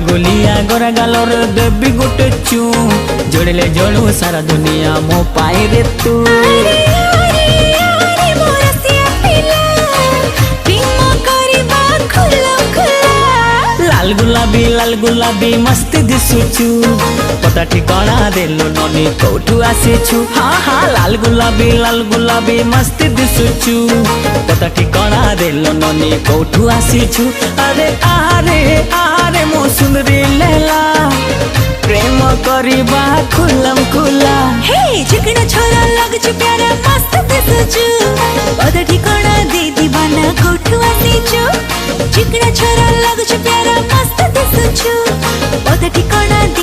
गुलगुलिया गोरा गालर देवी गोटे चू जोड़ले जोड़ू सारा दुनिया मो पाए रे तू। लाल गुलाबी मस्त दिसुचु पता ठिकाना देलो ननी कोठू आसीछु। हाँ हाँ लाल गुलाबी मस्त दिसुचु पता ठिकाना देलो ननी कोठू आसीछु। अरे आरे आरे मो सुंदरी लैला प्रेम करिबा खुलम खुला। हे चिकना छोरा लगछु प्यारा मस्त दिसुचु पता ठिकाना दे दीवाना कोठू आसीछु। चिकना छोरा लगछु प्यारा मस्त दिसुचु पता ठिकाना